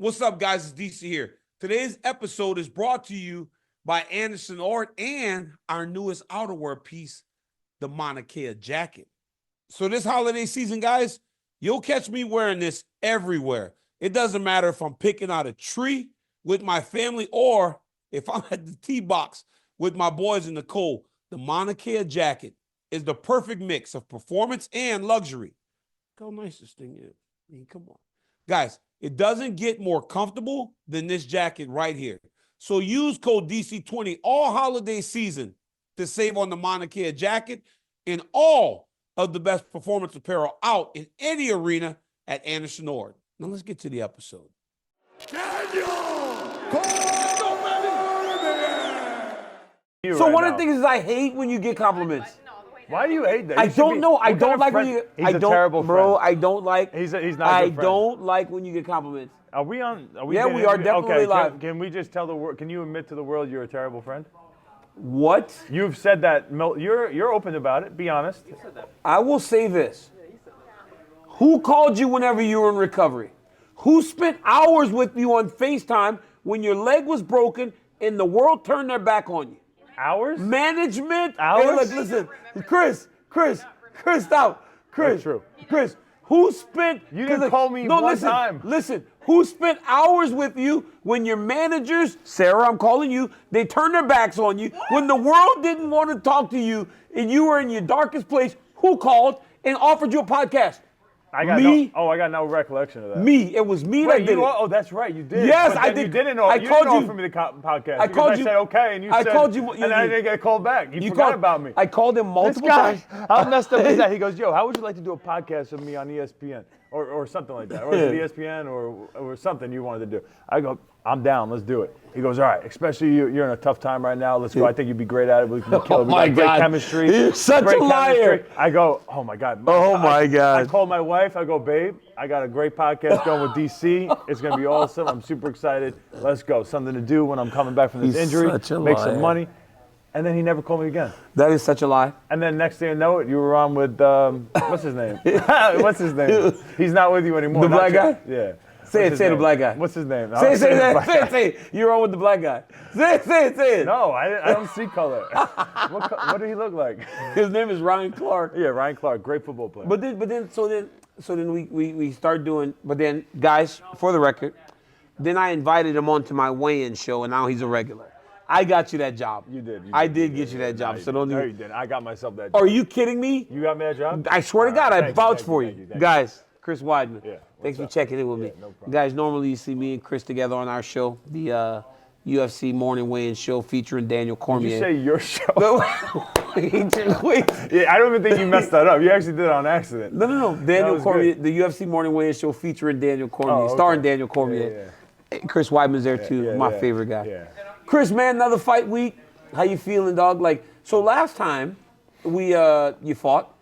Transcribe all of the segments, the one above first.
What's up, guys? It's DC here. Today's episode is brought to you by Anderson Art and our newest outerwear piece, the Mauna Kea jacket. So this holiday season, guys, you'll catch me wearing this everywhere. It doesn't matter if I'm picking out a tree with my family or if I'm at the tee box with my boys in the cold. The Mauna Kea jacket is the perfect mix of performance and luxury. Look how nice this thing is. I mean, come on. Guys, it doesn't get more comfortable than this jacket right here. So use code DC20 all holiday season to save on the Mauna Kea jacket and all of the best performance apparel out in any arena at Anderson Ord. Now let's get to the episode. Daniel Cormier! So one of the things is I hate when you get compliments. Why do you hate that? I don't know. I don't like when you. He's I a don't, terrible bro. friend. I don't like. He's not a good I friend. don't like when you get compliments. Are we on? Are we Yeah, we are definitely okay, live. Can we just tell the world? Can you admit to the world you're a terrible friend? What? You've said that. You're open about it. Be honest. I will say this. Who called you whenever you were in recovery? Who spent hours with you on FaceTime when your leg was broken and the world turned their back on you? Hours? Management. Hours? Hey, look, listen, Chris, stop. Chris, That's true. Chris, who spent? You didn't call me one time. Listen, who spent hours with you when your managers, Sarah, I'm calling you, they turned their backs on you when the world didn't want to talk to you and you were in your darkest place? Who called and offered you a podcast? I got Me? I got no recollection of that. Me. It was me that Wait, did it. oh, that's right. You did. Yes, But I then did. You didn't know. I You called didn't you. offer me the podcast. I because called I you. said okay, and you I said. called you. And I didn't get a call back. You forgot about me. I called him multiple This guy, times. how messed up is that? He goes, yo, how would you like to do a podcast with me on ESPN? Or something like that. Or is it ESPN or something you wanted to do? I go, I'm down, let's do it. He goes, all right, especially you're in a tough time right now. Let's go. I think you'd be great at it. We can kill it. We got great chemistry. You're such great a liar. chemistry. I go, oh my God. Oh my God. I called my wife. I go, babe, I got a great podcast going with DC. It's going to be awesome. I'm super excited. Let's go. Something to do when I'm coming back from this injury. Such a Make liar. some money. And then he never called me again. That is such a lie. And then next thing you know it, you were on with, what's his name? What's his name? He's not with you anymore. The black guy? Yeah. Say the black guy. What's his name? Say it. You're on with the black guy. Say it. No, I don't see color. What did he look like? His name is Ryan Clark. Yeah, Ryan Clark, great football player. But then we start doing. But then, guys, for the record, then I invited him onto my weigh-in show, and now he's a regular. I got you that job. You did. I did get you that job. No, So don't no, even. you didn't. I got myself that job. Are you kidding me? You got me that job? I swear to God, I vouch for thank you. you. Guys, Chris Weidman. Yeah, Thanks for up? checking in with me. no problem. Guys, normally you see me and Chris together on our show, the UFC Morning Weigh-In Show featuring Daniel Cormier. Did you say your show? Wait. Yeah, I don't even think you messed that up. You actually did it on accident. No. Daniel was Cormier, good. the UFC Morning Weigh-In Show featuring Daniel Cormier, Oh, okay. starring Daniel Cormier. Yeah. Chris Weidman's there too, my favorite guy. Yeah. Chris, man, another fight week. How you feeling, dog? Like, so last time you fought,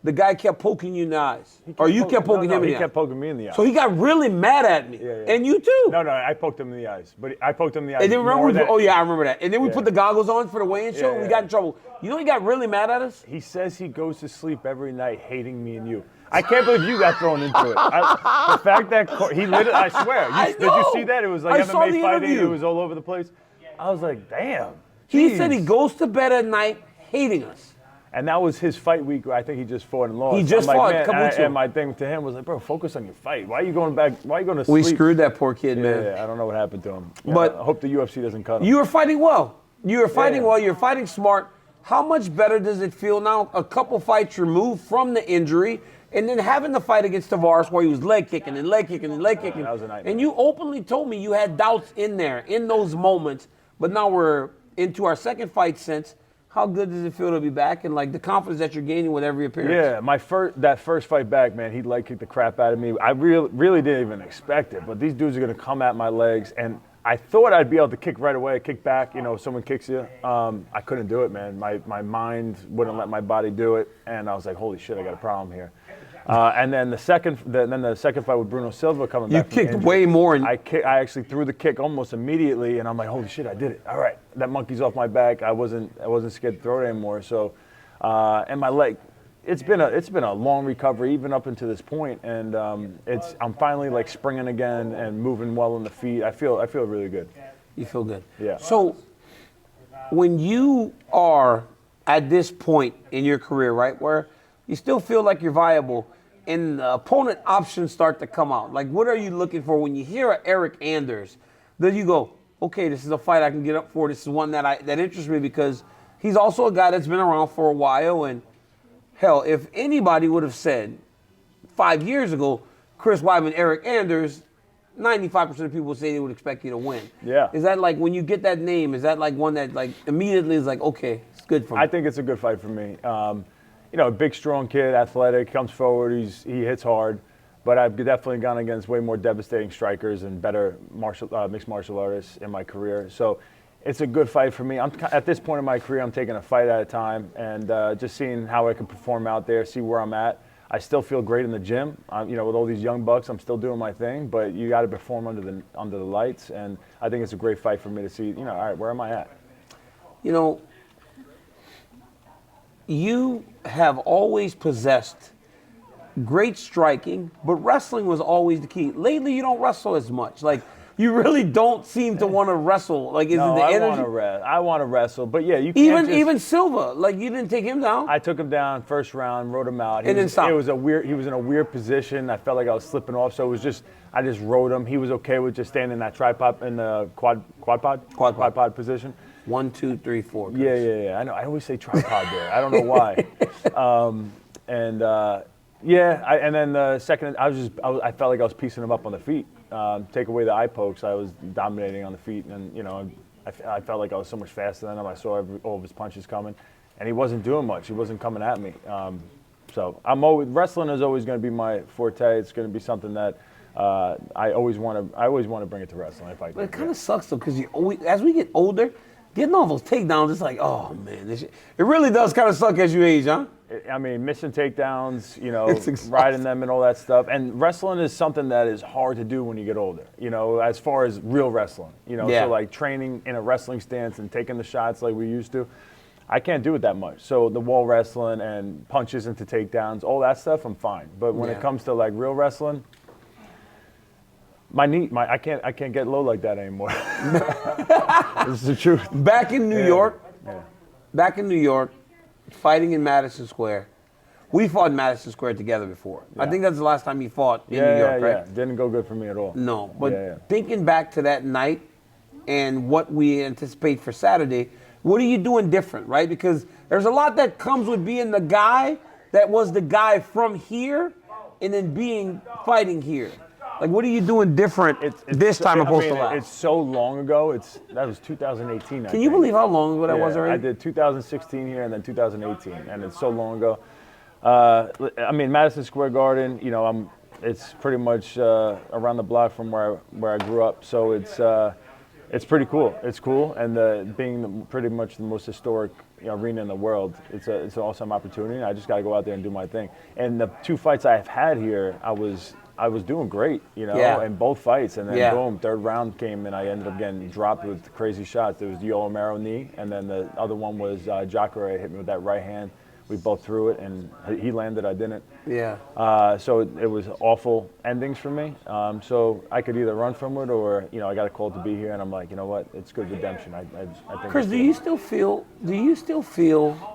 the guy kept poking you in the eyes. Or you kept poking him in the He eye. kept poking me in the eye. So he got really mad at me. Yeah. And you too. No, I poked him in the eyes. But I poked him in the eyes. And then more remember, than- I remember that. And then we put the goggles on for the weigh-in show. Yeah, We yeah. got in trouble. You know he got really mad at us? He says he goes to sleep every night hating me and you. I can't believe you got thrown into it. The fact that he literally, I swear, did you see that? It was like I saw MMA the fighting. interview. It was all over the place. I was like, damn. He said he jeez. goes to bed at night hating us. And that was his fight week. I think he just fought and lost. He just I'm like, fought a man, couple weeks ago. and my thing to him was like, bro, focus on your fight. Why are you going back? Why are you going to sleep? We screwed that poor kid, man. Yeah, I don't know what happened to him. But I hope the UFC doesn't cut him. You were fighting well. You're fighting Yeah. well. You're fighting smart. How much better does it feel now, a couple fights removed from the injury, and then having the fight against Tavares where he was leg kicking and leg kicking and leg kicking? That was a nightmare. And you openly told me you had doubts in there, in those moments. But now we're into our second fight since. How good does it feel to be back and like the confidence that you're gaining with every appearance? Yeah, that first fight back, man, he leg kicked the crap out of me. I really didn't even expect it, but these dudes are gonna come at my legs, and I thought I'd be able to kick right away, kick back. You know, someone kicks you. I couldn't do it, man. My mind wouldn't let my body do it, and I was like, holy shit, I got a problem here. And then the second fight with Bruno Silva coming back. You kicked way more. I actually threw the kick almost immediately, and I'm like, holy shit, I did it. All right, that monkey's off my back. I wasn't scared to throw it anymore. So, and my leg, it's been a long recovery even up until this point, and I'm finally like springing again and moving well on the feet. I feel really good. You feel good. Yeah. So when you are at this point in your career, right, where you still feel like you're viable, and the opponent options start to come out, like what are you looking for when you hear Eryk Anders? Then you go, okay, this is a fight I can get up for. This is one that interests me because he's also a guy that's been around for a while. And hell, if anybody would have said 5 years ago, Chris Weidman, Eryk Anders, 95% of people would say they would expect you to win. Yeah. Is that like when you get that name? Is that like one that like immediately is like, okay, it's good for me? I think it's a good fight for me. You know, a big, strong kid, athletic, comes forward, he hits hard. But I've definitely gone against way more devastating strikers and better mixed martial artists in my career. So it's a good fight for me. At this point in my career, I'm taking a fight at a time and just seeing how I can perform out there, see where I'm at. I still feel great in the gym. You know, with all these young bucks, I'm still doing my thing. But you got to perform under the lights, and I think it's a great fight for me to see. You know, all right, where am I at? You know, you have always possessed great striking, but wrestling was always the key. Lately, you don't wrestle as much. Like, you really don't seem to want to wrestle. Like, is No, it the I energy? want to wrestle, but yeah, you can't Even Silva, like you didn't take him down. I took him down first round, rode him out. And then stopped. He was in a weird position. I felt like I was slipping off, so I just rode him. He was okay with just standing in that tripod in the quad pod position. 1, 2, 3, 4. Chris. Yeah. I know. I always say tripod there. I don't know why. And then the second, I felt like I was piecing him up on the feet. Take away the eye pokes, I was dominating on the feet, and you know, I felt like I was so much faster than him. I saw all of his punches coming, and he wasn't doing much. He wasn't coming at me. So wrestling is always going to be my forte. It's going to be something that I always want to bring it to wrestling if I can. But it kind of sucks though, because as we get older, getting all those takedowns, it's like, oh man, it really does kind of suck as you age, huh? I mean, missing takedowns, you know, It's riding them and all that stuff. And wrestling is something that is hard to do when you get older, you know, as far as real wrestling. You know, Yeah. So like training in a wrestling stance and taking the shots like we used to, I can't do it that much. So the wall wrestling and punches into takedowns, all that stuff, I'm fine. But when it comes to like real wrestling, I can't get low like that anymore. This is the truth. Back in New York, fighting in Madison Square. We fought in Madison Square together before. I think that's the last time you fought in New York, right? Yeah. Didn't go good for me at all. No, but thinking back to that night and what we anticipate for Saturday, what are you doing different, right? Because there's a lot that comes with being the guy that was the guy from here and then fighting here. Like, what are you doing different this time opposed to last? It's so long ago. That was 2018. Can you believe how long ago that was already? I did 2016 here and then 2018, and it's so long ago. I mean, Madison Square Garden. You know, it's pretty much around the block from where I grew up. So it's pretty cool. It's cool, and being pretty much the most historic arena in the world, it's an awesome opportunity. I just got to go out there and do my thing. And the 2 fights I've had here, I was doing great, you know, in both fights. And then boom, third round came and I ended up getting dropped with crazy shots. There was the Yoel Romero knee, and then the other one was Jacare hit me with that right hand. We both threw it, and he landed, I didn't. Yeah. So it was awful endings for me. So I could either run from it or, you know, I got a call to be here, and I'm like, you know what, it's good redemption. I think. Chris, do you still feel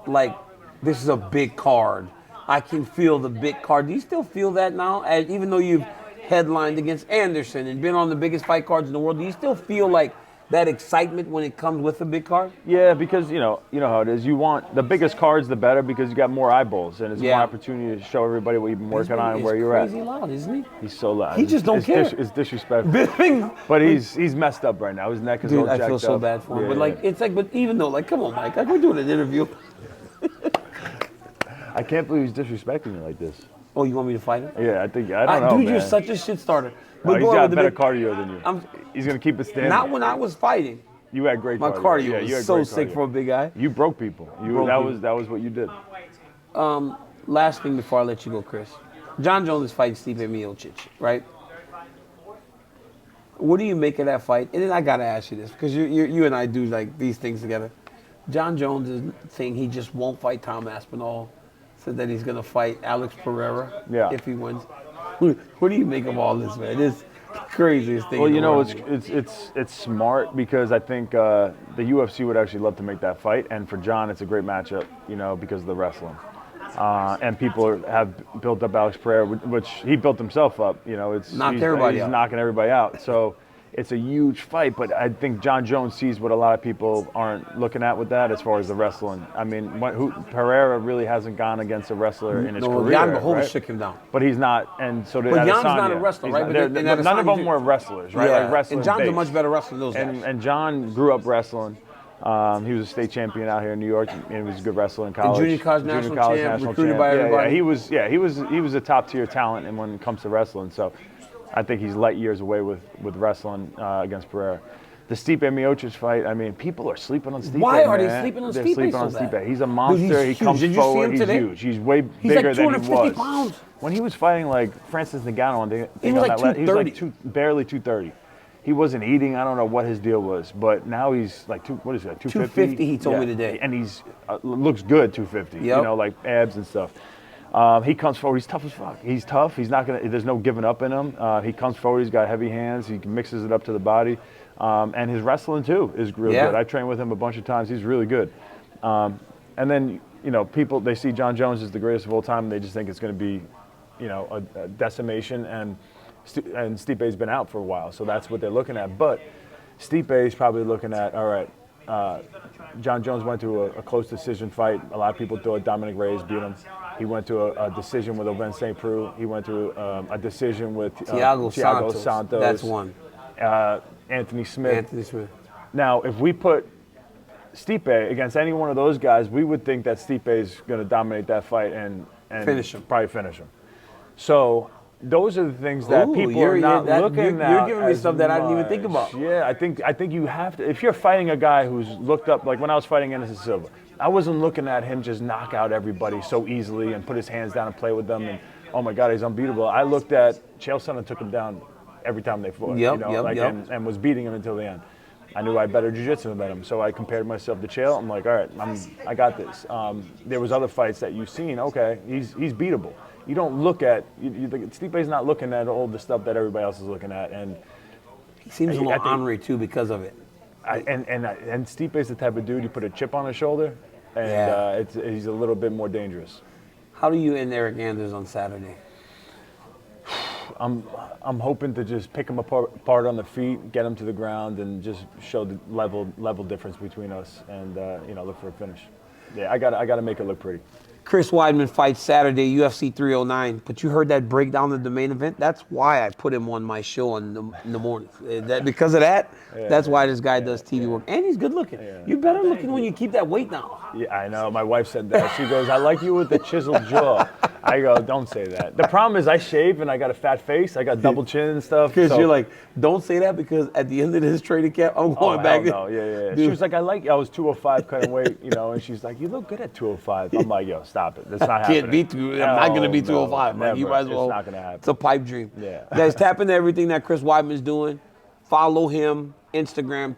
like this is a big card? I can feel the big card. Do you still feel that now? Even though you've headlined against Anderson and been on the biggest fight cards in the world, do you still feel like that excitement when it comes with a big card? Yeah, because you know how it is. You want the biggest cards, the better, because you got more eyeballs and it's more opportunity to show everybody what you've been working on and where you're at. He's crazy loud, isn't he? He's so loud. He just don't care. It's disrespectful. But he's messed up right now. His neck is all jacked up. I feel so bad for him. But it's like, but even though, like, come on, Mike, like we're doing an interview. I can't believe he's disrespecting me like this. Oh, you want me to fight him? Yeah, I don't know, dude, man. you're such a shit starter. But he's got better cardio than you. He's gonna keep it standing. Not when I was fighting. You had great cardio. My cardio was so sick for a big guy. You broke people. That was what you did. Last thing before I let you go, Chris. Jon Jones is fighting Stipe Miocic, right? What do you make of that fight? And then I gotta ask you this because you and I do like these things together. Jon Jones is saying he just won't fight Tom Aspinall said that he's going to fight Alex Pereira if he wins. What do you make of all this, man? It's the craziest thing. Well, you know, it's smart because I think the UFC would actually love to make that fight, and for Jon, it's a great matchup, you know, because of the wrestling. And people have built up Alex Pereira, which he built himself up. You know, he's knocking everybody out. So it's a huge fight, but I think Jon Jones sees what a lot of people aren't looking at with that as far as the wrestling. I mean, Pereira really hasn't gone against a wrestler in his career. Jan Blachowicz right? shook him down. But he's not, and so did But Adesanya. Jan's not a wrestler, right? But none of them were wrestlers, right? Yeah. Like wrestling. And John's based. a much better wrestler than those guys. And Jon grew up wrestling. He was a state champion out here in New York, and he was a good wrestler in college. And junior college national champ, recruited by everybody. Yeah, he was a top tier talent, and when it comes to wrestling, so I think he's light years away with wrestling against Pereira. The Stipe Miocic fight, I mean, people are sleeping on Stipe. Why are they sleeping on Stipe? They're sleeping on Stipe. He's a monster. Dude, he comes forward. He's huge. He's way bigger than he was. 250 pounds. When he was fighting like Francis Ngannou, he was like 230. he was like barely 230. He wasn't eating. I don't know what his deal was, but now he's like 250? 250. He told me today, and he's looks good 250. Yep. You know, like abs and stuff. He comes forward. He's tough as fuck. He's tough. He's not gonna. There's no giving up in him. He comes forward. He's got heavy hands. He mixes it up to the body, and his wrestling too is real good. I trained with him a bunch of times. He's really good. And then you know, people they see Jon Jones as the greatest of all time, and they just think it's going to be, you know, a decimation. And Stipe's been out for a while, so that's what they're looking at. But Stipe's probably looking at, all right, Jon Jones went to a close decision fight. A lot of people thought Dominic Reyes beat him. He went to a decision with Oven St. Preux. He went to a decision with Thiago Santos. That's one. Anthony Smith. Now, if we put Stipe against any one of those guys, we would think that Stipe is going to dominate that fight and finish him. Probably finish him. So those are the things that people are not looking at. You're giving me stuff that I didn't even think about. Yeah, I think you have to. If you're fighting a guy who's looked up, like when I was fighting Anderson Silva, I wasn't looking at him just knock out everybody so easily and put his hands down and play with them and, oh my God, he's unbeatable. I looked at Chael Sonnen took him down every time they fought, and was beating him until the end. I knew I had better jiu-jitsu than him, so I compared myself to Chael. I'm like, all right, I got this. There was other fights that you've seen. Okay, he's beatable. You don't look at Stipe's not looking at all the stuff that everybody else is looking at, and he seems a little ornery too because of it. And Stipe's the type of dude you put a chip on his shoulder, and he's a little bit more dangerous. How do you end Eryk Anders on Saturday? I'm hoping to just pick him apart on the feet, get him to the ground, and just show the level difference between us, and look for a finish. Yeah, I gotta make it look pretty. Chris Weidman fights Saturday, UFC 309. But you heard that breakdown of the main event? That's why I put him on my show in the morning. Because of that, that's why this guy does TV work. And he's good looking. Yeah. You're better looking when you keep that weight down. Yeah, I know. My wife said that. She goes, I like you with the chiseled jaw. I go, don't say that. The problem is I shave and I got a fat face. I got double chin and stuff. Because you're like, don't say that because at the end of this training camp, I'm going back. No, yeah. She was like, I was 205 cutting weight, and she's like, you look good at 205. I'm like, yo, stop it. That's not happening. I'm not going to be 205. Never. You might as well. It's not going to happen. It's a pipe dream. Yeah. Guys, tap into everything that Chris Weidman's doing. Follow him, Instagram,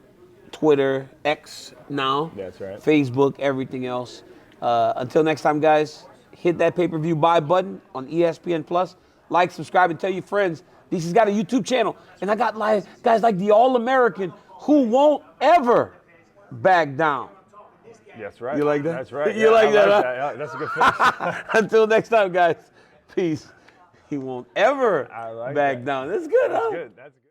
Twitter, X now. That's right. Facebook, everything else. Until next time, guys, hit that pay-per-view buy button on ESPN Plus. Like, subscribe, and tell your friends. He's got a YouTube channel. And I got guys like the All-American who won't ever back down. That's right. You like that? That's right. You like that? Yeah, that's a good finish. Until next time, guys. Peace. He won't ever back down. That's good, huh? That's good.